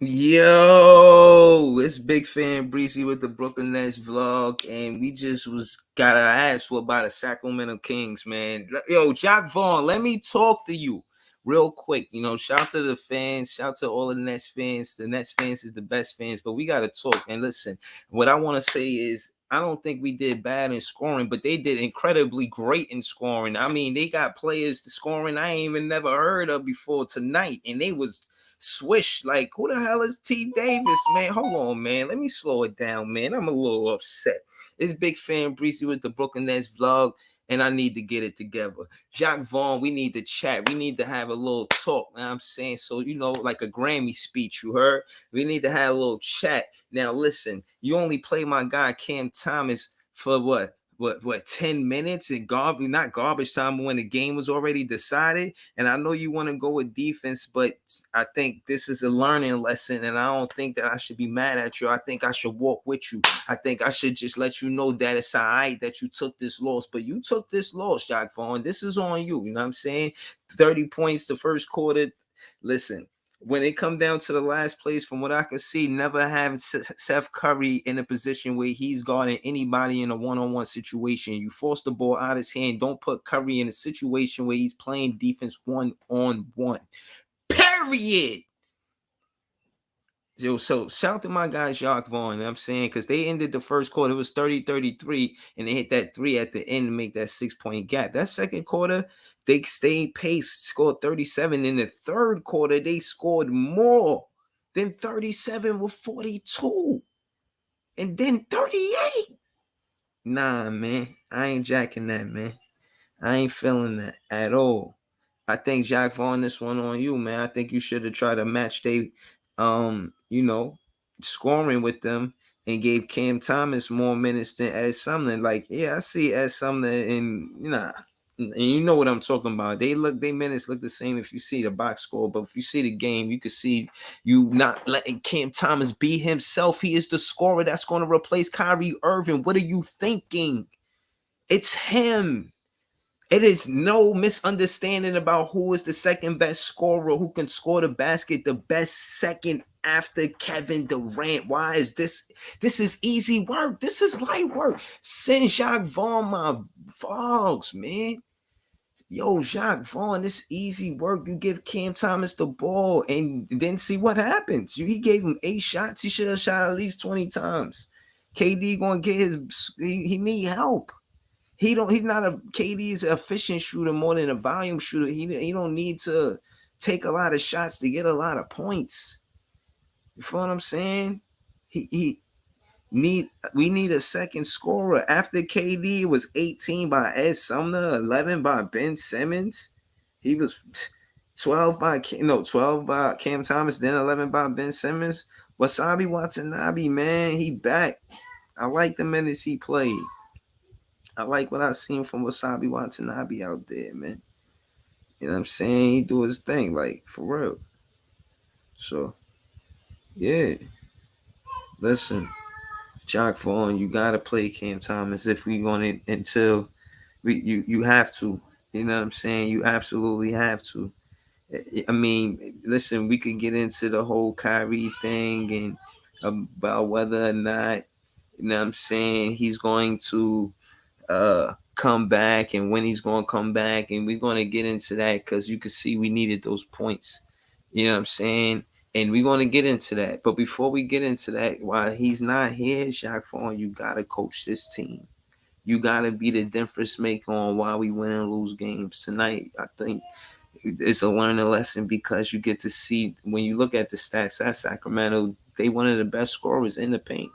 Yo, it's Big Fan Breezy with the Brooklyn Nets vlog, and we just got our ass whooped by the Sacremento Kings, man. Yo, Jock Vaughn, let me talk to you real quick. Shout out to the fans, shout out to all the Nets fans. The Nets fans is the best fans, but we gotta talk. And listen, what I want to say is, I don't think we did bad in scoring, but they did incredibly great in scoring. I mean, they got players scoring I ain't even never heard of before tonight, and they was swish. Like, who the hell is T Davis, man? Hold on, man. Let me slow it down, man. I'm a little upset. It's Big Fan Breezy with the Brooklyn Nets vlog, and I need to get it together. Jacques Vaughn, we need to chat. We need to have a little talk. You know what I'm saying? So, like a Grammy speech, you heard? We need to have a little chat. Now, listen, you only play my guy Cam Thomas for what 10 minutes and not garbage time when the game was already decided. And I know you want to go with defense, but I think this is a learning lesson, and I don't think that I should be mad at you. I think I should walk with you. I think I should just let you know that it's all right that you took this loss, but you took this loss, Jacques Vaughn. This is on you. You know what I'm saying? 30 points the first quarter. Listen, when it come down to the last place, from what I can see, never have Seth Curry in a position where he's guarding anybody in a one-on-one situation. You force the ball out of his hand. Don't put Curry in a situation where he's playing defense one-on-one. Period. So shout out to my guy Jacques Vaughn, you know what I'm saying? Because they ended the first quarter, it was 30-33, and they hit that three at the end to make that 6-point gap. That second quarter, they stayed pace, scored 37. In the third quarter, they scored more than 37 with 42. And then 38. Nah, man. I ain't jacking that, man. I ain't feeling that at all. I think Jacques Vaughn, this one on you, man. I think you should have tried to match they scoring with them and gave Cam Thomas more minutes than Ed Sumner. Like, yeah, I see Ed Sumner and and you know what I'm talking about. They minutes look the same if you see the box score, but if you see the game, you can see you not letting Cam Thomas be himself. He is the scorer that's going to replace Kyrie Irving. What are you thinking? It's him. It is no misunderstanding about who is the second best scorer, who can score the basket, the best second after Kevin Durant. Why is this? This is easy work. This is light work. Send Jacques Vaughn my vlogs, man. Yo, Jacques Vaughn, this easy work. You give Cam Thomas the ball and then see what happens. He gave him 8 shots. He should have shot at least 20 times. KD gonna get he need help. He's not a KD's an efficient shooter more than a volume shooter. He don't need to take a lot of shots to get a lot of points. You feel what I'm saying? He we need a second scorer. After KD, it was 18 by Ed Sumner, 11 by Ben Simmons. He was 12 by Cam Thomas, then 11 by Ben Simmons. Wasabi Watanabe, man, he back. I like the minutes he played. I like what I seen from Wasabi Watanabe out there, man. You know what I'm saying? He do his thing, like, for real. So, yeah. Listen, Jock Vaughn, you gotta play Cam Thomas if we gonna until you have to. You know what I'm saying? You absolutely have to. I mean, listen, we could get into the whole Kyrie thing and about whether or not, you know what I'm saying, he's going to come back and when he's going to come back, and we're going to get into that because you can see we needed those points. You know what I'm saying? And we're going to get into that. But before we get into that, while he's not here, Jacques Vaughn, you got to coach this team. You got to be the difference maker on why we win and lose games tonight. I think it's a learning lesson because you get to see, when you look at the stats at Sacramento, they one of the best scorers in the paint.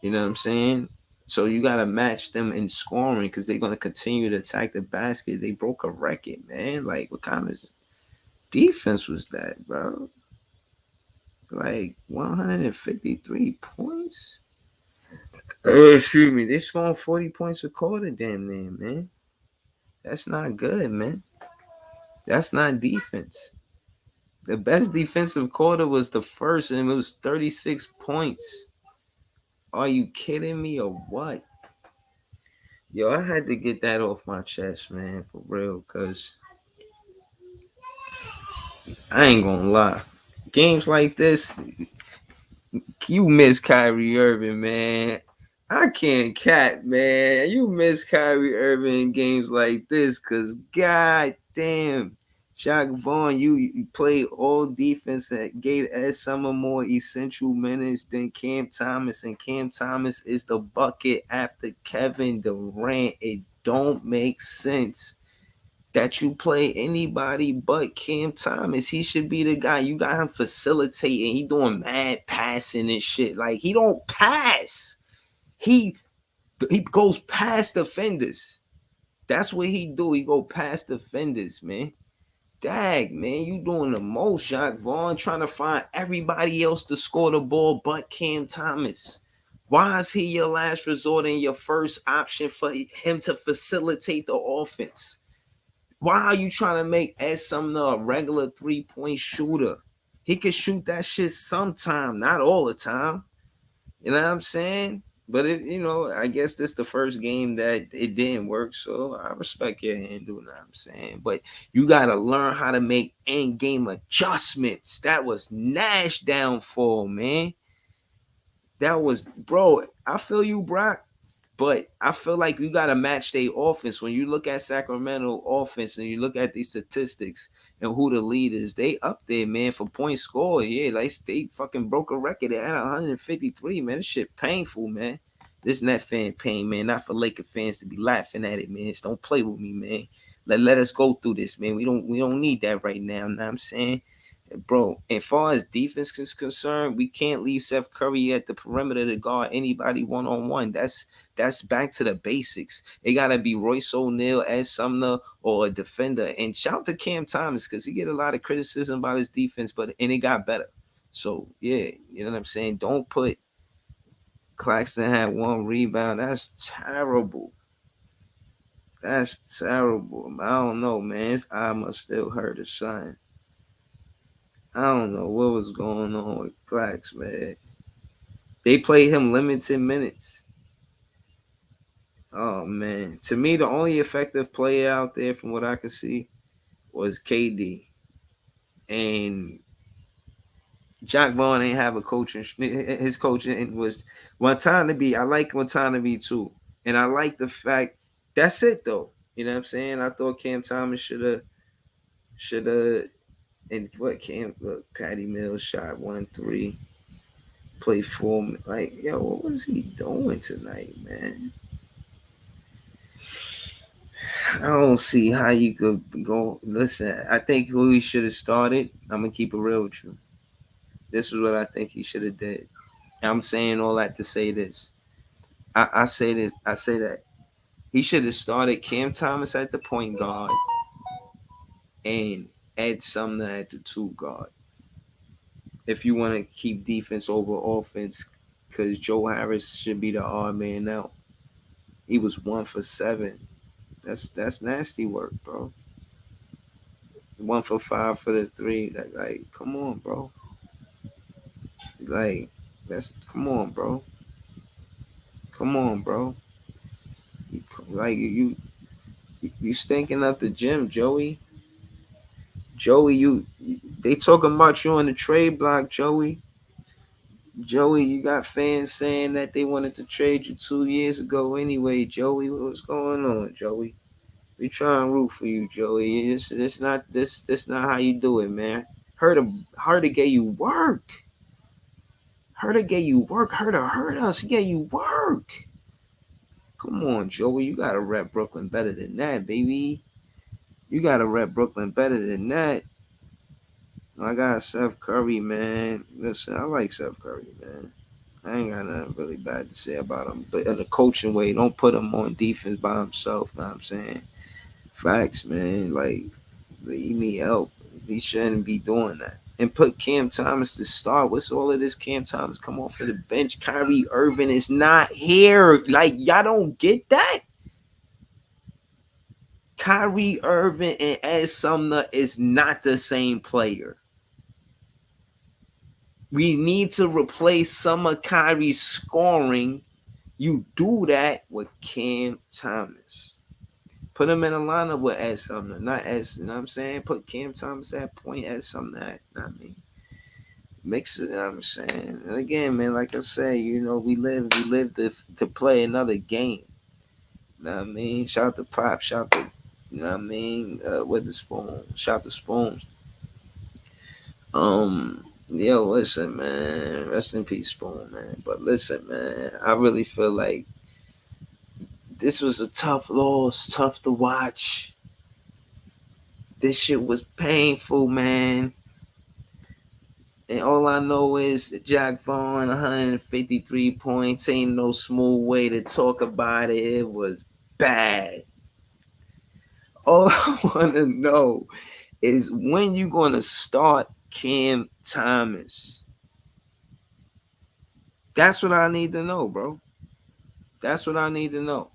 You know what I'm saying? So you got to match them in scoring because they're going to continue to attack the basket. They broke a record, man. Like, what kind of defense was that, bro? Like, 153 points? Excuse me. They scoring 40 points a quarter, damn near, man. That's not good, man. That's not defense. The best defensive quarter was the first, and it was 36 points. Are you kidding me or what? Yo, I had to get that off my chest, man, for real, because I ain't gonna lie. games like this, you miss Kyrie Irving, man. I can't cat, man. You miss Kyrie Irving in games like this, cause god damn, Jacques Vaughn, you played all defense that gave Ed Summer more essential minutes than Cam Thomas, and Cam Thomas is the bucket after Kevin Durant. It don't make sense that you play anybody but Cam Thomas. He should be the guy. You got him facilitating. He doing mad passing and shit. Like he don't pass. He he goes past defenders. That's what he do. He go past defenders, man. Dag, man, you doing the most, Jacques Vaughn, trying to find everybody else to score the ball but Cam Thomas. Why is he your last resort and your first option for him to facilitate the offense? Why are you trying to make Ed Sumner a regular 3-point shooter? He could shoot that shit sometime, not all the time. You know what I'm saying? But I guess this the first game that it didn't work. So I respect your handle, you know what I'm saying? But you gotta learn how to make end game adjustments. That was Nash downfall, man. That was, bro. I feel you, Brock. But I feel like you got to match their offense. When you look at Sacramento offense and you look at these statistics and who the lead is, they up there, man, for points scored. Yeah, like they fucking broke a record at 153, man. This shit painful, man. This net fan pain, man. Not for Laker fans to be laughing at it, man. Just don't play with me, man. Let us go through this, man. We don't need that right now. Know what I'm saying? Bro, as far as defense is concerned, we can't leave Seth Curry at the perimeter to guard anybody one-on-one. That's back to the basics. It gotta be Royce O'Neal, Ed Sumner, or a defender. And shout out to Cam Thomas because he get a lot of criticism about his defense, but it got better. So yeah, you know what I'm saying. Don't put Claxton had 1 rebound. That's terrible. That's terrible. I don't know, man. His eye must still hurt or something. I don't know what was going on with Clax, man. They played him limited minutes. Oh man. To me, the only effective player out there from what I could see was KD. And Jack Vaughn ain't have a coaching. His coaching was Watanabe. I like Watanabe too. And I like the fact that's it though. You know what I'm saying? I thought Cam Thomas should have and what Cam look, Patty Mills shot 1-3. Play for me. Like, yo, what was he doing tonight, man? I don't see how you could go. Listen, I think who he should have started. I'm gonna keep it real with you. This is what I think he should have did. I'm saying all that to say this. I say this. I say that he should have started Cam Thomas at the point guard and Ed Sumner at the 2 guard. If you want to keep defense over offense, because Joe Harris should be the odd man out. He was 1 for 7. That's nasty work, bro. 1 for 5 for the 3. Like, come on, bro. Like, come on, bro. Come on, bro. Like you stinking up the gym, Joey. Joey, they talking about you on the trade block, Joey. Joey, you got fans saying that they wanted to trade you 2 years ago anyway, Joey. What's going on, Joey? We trying to root for you, Joey. It's not this not how you do it, man. Herder gave you work. Herder gave you work. Herder hurt us. He gave you work. Come on, Joey. You gotta rep Brooklyn better than that, baby. You gotta rep Brooklyn better than that. I got Seth Curry, man. Listen, I like Seth Curry, man. I ain't got nothing really bad to say about him. But in a coaching way, don't put him on defense by himself. Know what I'm saying? Facts, man. Like, he need help. He shouldn't be doing that. And put Cam Thomas to start. What's all of this? Cam Thomas come off of the bench. Kyrie Irving is not here. Like, y'all don't get that? Kyrie Irving and Ed Sumner is not the same player. We need to replace some of Kyrie's scoring. You do that with Cam Thomas. Put him in a lineup with Ed Sumner, not Ed. You know what I'm saying? Put Cam Thomas at point, Ed Sumner at. I mean, Mix it. I'm saying, and again, man, like I say, we live to play another game. You know what I mean? Shout to Pop, shout to, you know what I mean? With the Spoon, shout to Spoons. Yo, listen, man. Rest in peace, Spoon, man. But listen, man, I really feel like this was a tough loss, tough to watch. This shit was painful, man. And all I know is Jack Vaughn, 153 points. Ain't no smooth way to talk about it. It was bad. All I want to know is when you going to start Cam Thomas. That's what I need to know, bro. That's what I need to know.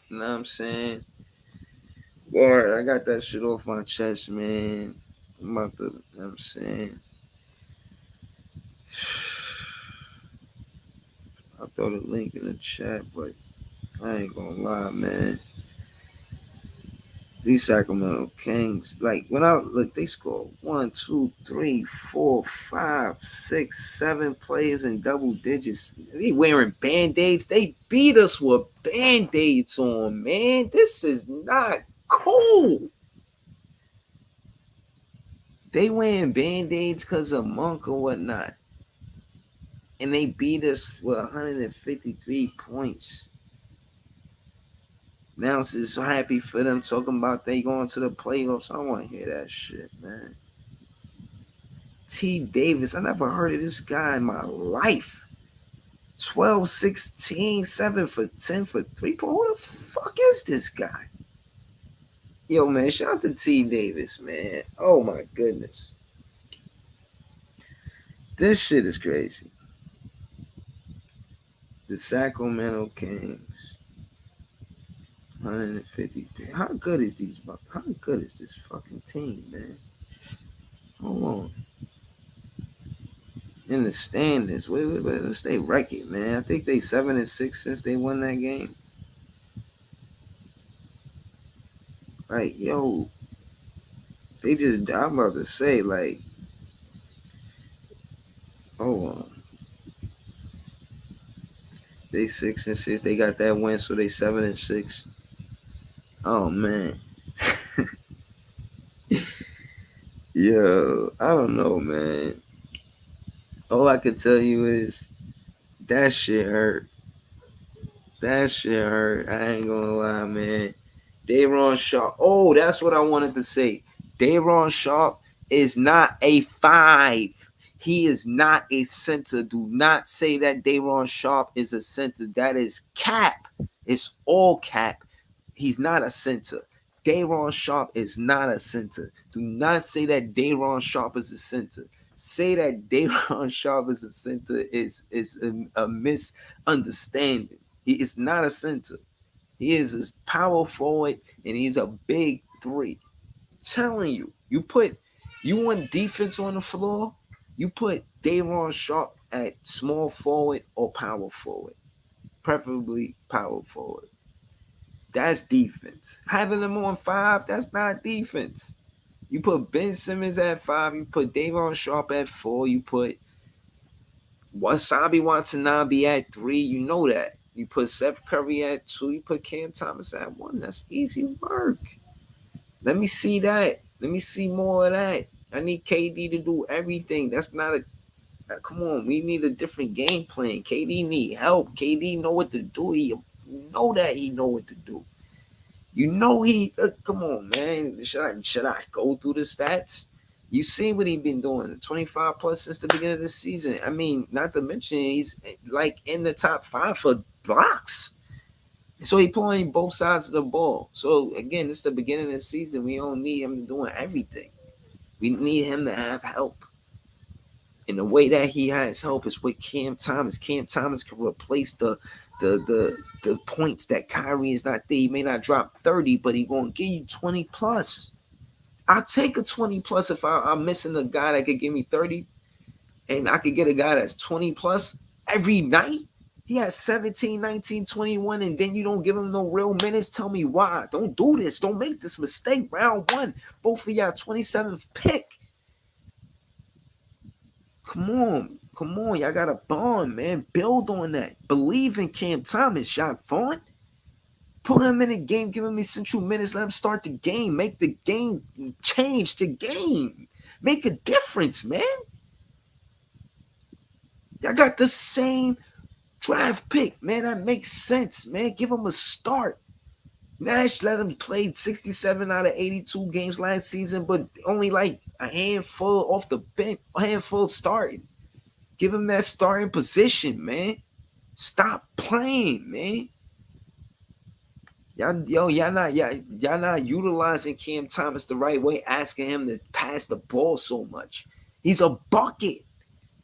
You know what I'm saying? Boy, I got that shit off my chest, man. I'm about to, you know what I'm saying? I'll throw the link in the chat, but I ain't gonna lie, man. These Sacremento Kings, like when I look, they scored 1, 2, 3, 4, 5, 6, 7 players in double digits. They wearing band-aids. They beat us with band-aids on, man. This is not cool. They wearing band-aids because of Monk or whatnot. And they beat us with 153 points. Now it's just so happy for them talking about they going to the playoffs. I don't want to hear that shit, man. T. Davis, I never heard of this guy in my life. 12, 16, 7 for 10 for 3 points. Who the fuck is this guy? Yo, man, shout out to T. Davis, man. Oh, my goodness. This shit is crazy. The Sacremento Kings. 153. How good is this fucking team, man? Hold on. In the standings, wait, let's stay record, man. I think they 7-6 since they won that game. Like, yo, they just, I'm about to say, like, hold on. They 6-6. They got that win, so they 7-6. Oh man. Yo, I don't know, man. All I can tell you is that shit hurt. That shit hurt. I ain't gonna lie, man. Dayron Sharp. Oh, that's what I wanted to say. Dayron Sharp is not a 5. He is not a center. Do not say that Dayron Sharp is a center. That is cap. It's all cap. He's not a center. Dayron Sharp is not a center. Do not say that Dayron Sharp is a center. Say that Dayron Sharp is a center is a misunderstanding. He is not a center. He is a power forward and he's a big 3. Telling you, you want defense on the floor, you put Dayron Sharp at small forward or power forward, preferably power forward. That's defense. Having them on 5, that's not defense. You put Ben Simmons at 5, you put Dayron Sharp at 4, you put Wasabi Watanabe at 3, you know that. You put Seth Curry at 2, you put Cam Thomas at 1. That's easy work. Let me see that. Let me see more of that. I need KD to do everything. That's not a come on. We need a different game plan. KD need help. KD know what to do. You know that he know what to do. You know he come on, man. Should I go through the stats? You see what he been doing, 25 plus since the beginning of the season. I mean, not to mention he's like in the top 5 for blocks. So he playing both sides of the ball. So again, it's the beginning of the season. We don't need him doing everything. We need him to have help. And the way that he has help is with Cam Thomas. Cam Thomas can replace the points that Kyrie is not there. He may not drop 30, but he's gonna give you 20 plus. I'll take a 20 plus if I'm missing a guy that could give me 30, and I could get a guy that's 20 plus every night. He has 17, 19, 21, and then you don't give him no real minutes. Tell me why. Don't do this. Don't make this mistake. Round 1, both of y'all 27th pick. Come on, y'all got a bond, man. Build on that. Believe in Cam Thomas, Jacques Vaughn. Put him in the game, give him essential minutes, let him start the game, make the game, change the game, make a difference, man. Y'all got the same draft pick, man. That makes sense, man. Give him a start. Nash let him play 67 out of 82 games last season, but only like a handful off the bench, a handful starting. Give him that starting position, man. Stop playing, man. Y'all not utilizing Cam Thomas the right way, asking him to pass the ball so much. He's a bucket.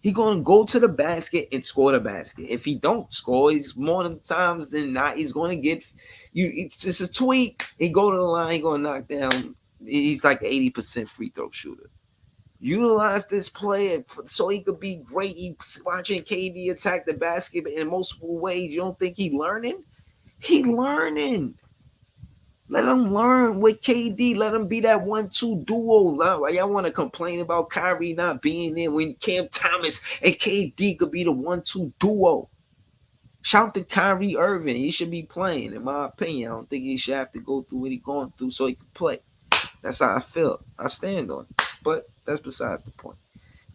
He gonna go to the basket and score the basket. If he don't score, he's more than times than not, he's gonna get you. It's just a tweak. He go to the line, he gonna knock down. He's like 80% free throw shooter. Utilize this player so he could be great. He's watching KD attack the basket in multiple ways. You don't think he learning? He learning. Let him learn with KD. Let him be that 1-2 duo. Y'all want to complain about Kyrie not being in when Cam Thomas and KD could be the 1-2 duo. Shout to Kyrie Irving. He should be playing, in my opinion. I don't think he should have to go through what he's going through so he can play. That's how I feel. I stand on it. But that's besides the point.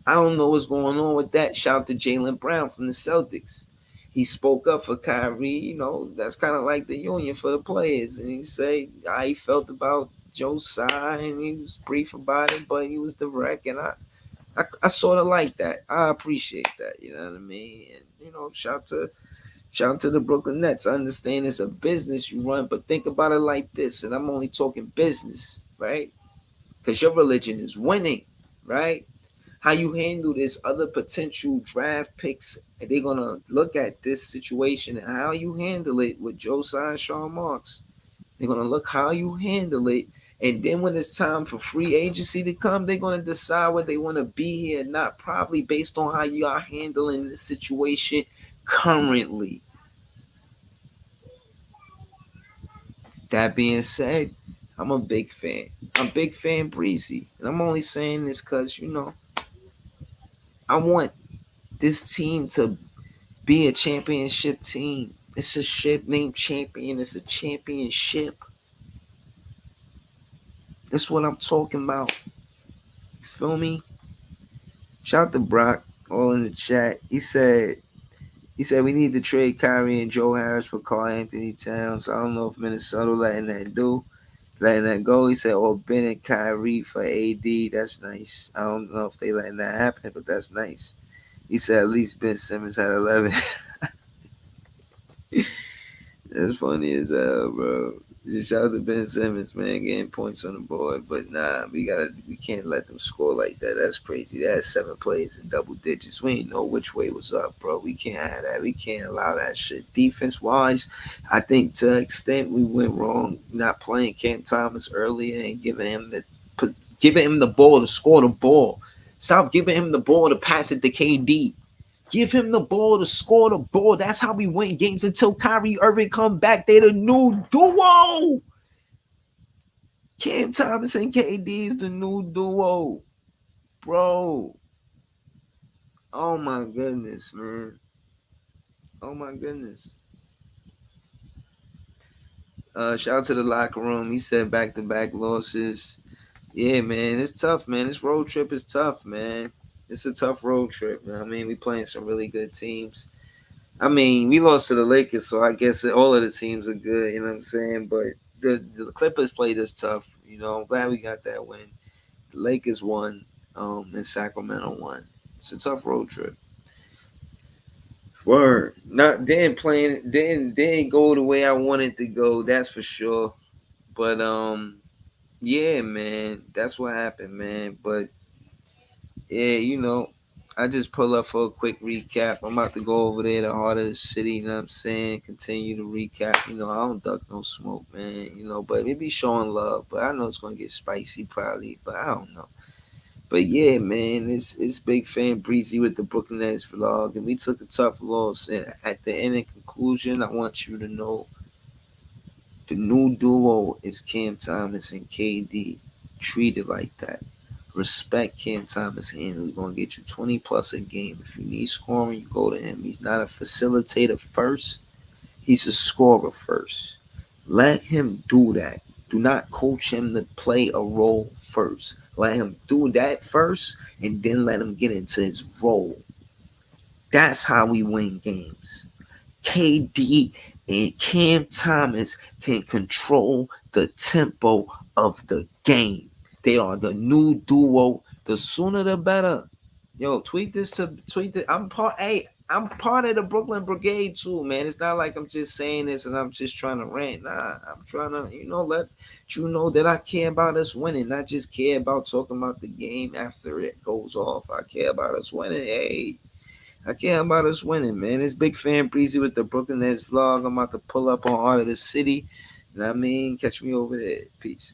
I don't know what's going on with that. Shout out to Jaylen Brown from the Celtics. He spoke up for Kyrie. You know, that's kind of like the union for the players. And he said how he felt about Joe Tsai, and he was brief about it, but he was direct. And I sort of like that. I appreciate that. You know what I mean? And, you know, shout out to the Brooklyn Nets. I understand it's a business you run, but think about it like this. And I'm only talking business, right? Because your religion is winning, right? How you handle this other potential draft picks, and they're gonna look at this situation and how you handle it with Josiah and Sean Marks. They're gonna look how you handle it, and then when it's time for free agency to come, they're gonna decide whether they want to be here or not, probably based on how you are handling the situation currently. That being said, I'm a big fan. I'm a big fan Breezy, and I'm only saying this because I want this team to be a championship team. It's a ship named champion. It's a championship. That's what I'm talking about. You feel me? Shout out to Brock, all in the chat. He said we need to trade Kyrie and Joe Harris for Karl Anthony Towns. I don't know if Minnesota letting that go. He said, or Ben and Kyrie for AD. That's nice. I don't know if they letting that happen, but that's nice. He said at least Ben Simmons had 11. That's funny as hell, bro. Shout out to Ben Simmons, man, getting points on the board. But nah, we can't let them score like that. That's crazy. That's 7 plays in double digits. We ain't know which way was up, bro. We can't have that. We can't allow that shit. Defense wise, I think to an extent we went wrong not playing Cam Thomas earlier and giving him the ball to score the ball. Stop giving him the ball to pass it to KD. Give him the ball to score the ball. That's how we win games until Kyrie Irving come back. They the new duo. Cam Thomas and KD is the new duo. Bro. Oh my goodness, man. Oh my goodness. Shout out to the locker room. He said back-to-back losses. Yeah, man. It's tough, man. This road trip is tough, man. It's a tough road trip. You know what I mean? We playing some really good teams. I mean, we lost to the Lakers, so I guess all of the teams are good. You know what I'm saying? But the Clippers played us tough. You know, I'm glad we got that win. The Lakers won, and Sacramento won. It's a tough road trip. Word. Not then playing. Then didn't go the way I wanted to go. That's for sure. But yeah, man, that's what happened, man. But yeah, I just pull up for a quick recap. I'm about to go over there, the heart of the city, you know what I'm saying? Continue to recap. I don't duck no smoke, man, but it be showing love. But I know it's gonna get spicy probably, but I don't know. But yeah, man, it's big fan Breezy with the Brooklyn Nets vlog, and we took a tough loss. And at the end and conclusion, I want you to know the new duo is Cam Thomas and KD. Treat it like that. Respect Cam Thomas hand. He's gonna get you 20 plus a game. If you need scoring, you go to him. He's not a facilitator first. He's a scorer first. Let him do that. Do not coach him to play a role first. Let him do that first, and then let him get into his role. That's how we win games. KD and Cam Thomas can control the tempo of the game. They are the new duo. The sooner the better. Yo, tweet this to tweet it. I'm part of the Brooklyn Brigade too, man. It's not like I'm just saying this and I'm just trying to rant. Nah, I'm trying to, let you know that I care about us winning, not just care about talking about the game after it goes off. I care about us winning. Hey, I care about us winning, man. It's Big Fan Breezy with the Brooklyn Nets vlog. I'm about to pull up on Art of the City. You know what I mean? Catch me over there. Peace.